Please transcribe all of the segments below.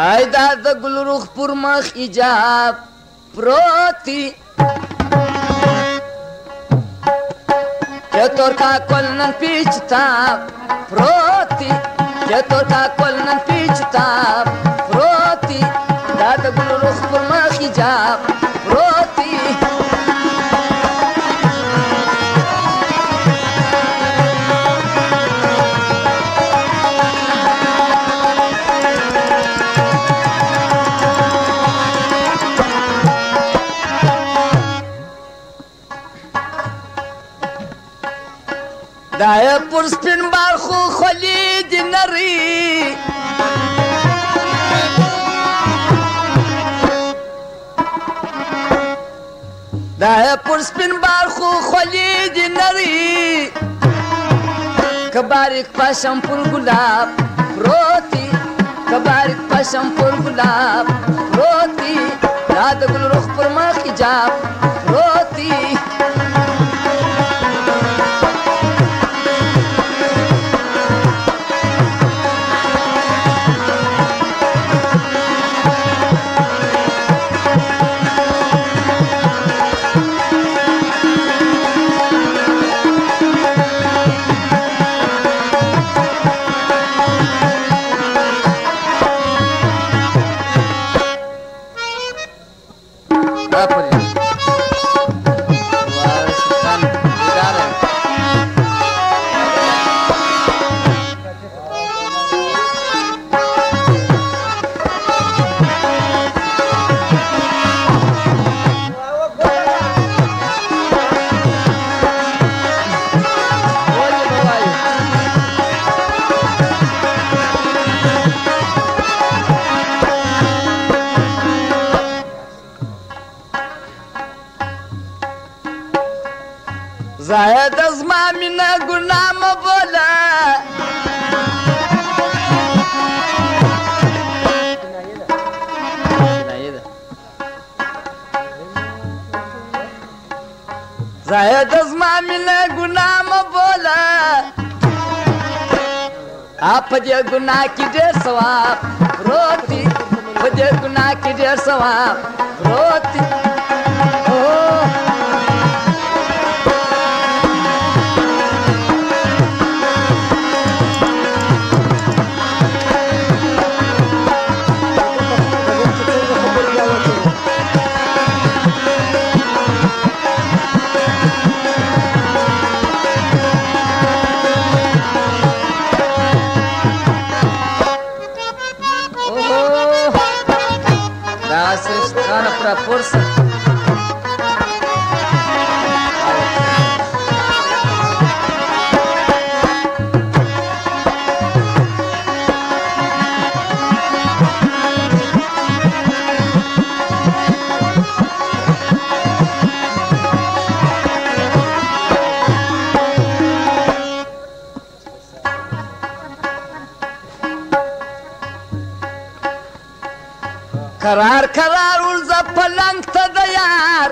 ای دا د ګلروخ پر مخ ایجاب پروتي که تور کاکل نن پیچتا پروتي که تور کاکل نن پیچتا پروتي دا د ګلروخ پر مخ ایجاب پروتي دا پر سپین بال خو خلی دی نری دا پر سپین بال خو خلی دی نری که باریک پاشم پر گلاب پروتی که باریک پاشم پر گلاب پروتی دا د ګلروخ پر مخ ایجاب پروتی زاید از ما مینا گناه مبولا زاید از ما مینا گناه مبولا آپ دې گناه کی ډېر ثواب پروتي په دې گناه کی ډېر ثواب پروتي para força قرار قرار ورځه پلنګ ته د یار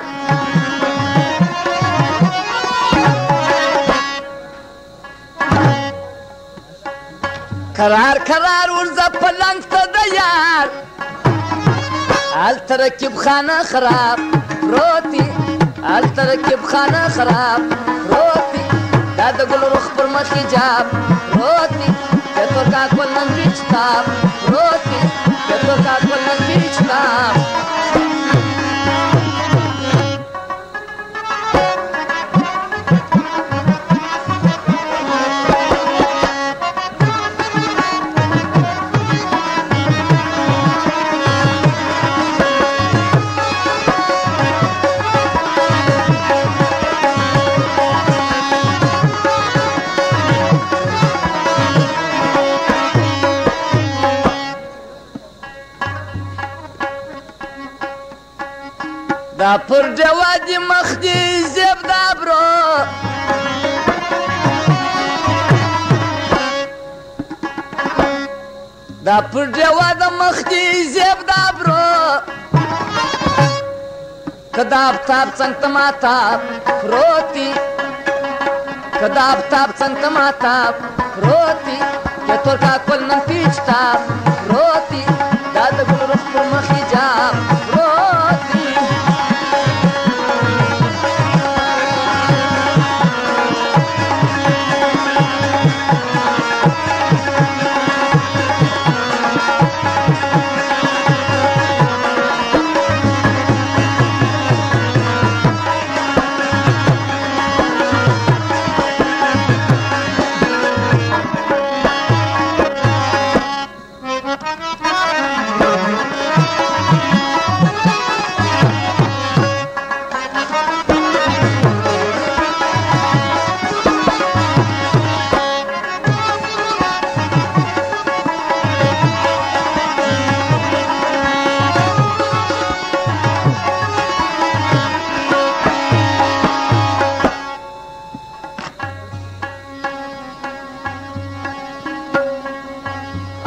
قرار قرار ورځه پلنګ ته د یار هلته رکب خانه خراب پروتي هلته رکب خانه خراب پروتي دا د ګلروخ پر مخ ایجاب پروتي که تور کاکل نن پیچتا پروتي که تور کاکل نن پیچتا دا پر جوادی مخ دی زیب دا برو دا پر جواد مخ دی زیب دا برو کداب تاب څنګ تماتا پروتي کداب تاب څنګ تماتا پروتي که تور کاکل نن پیچتا پروتي دا د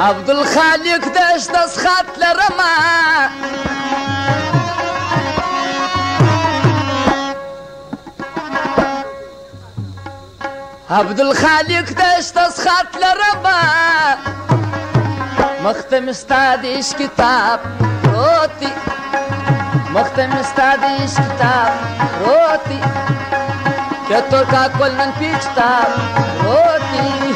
عبدالخالق دشتس خط لرما عبدالخالق دشتس خط لرما مختم استادیش کتاب روتی مختم استادیش کتاب روتی که تو کا کلن پیچتا روتی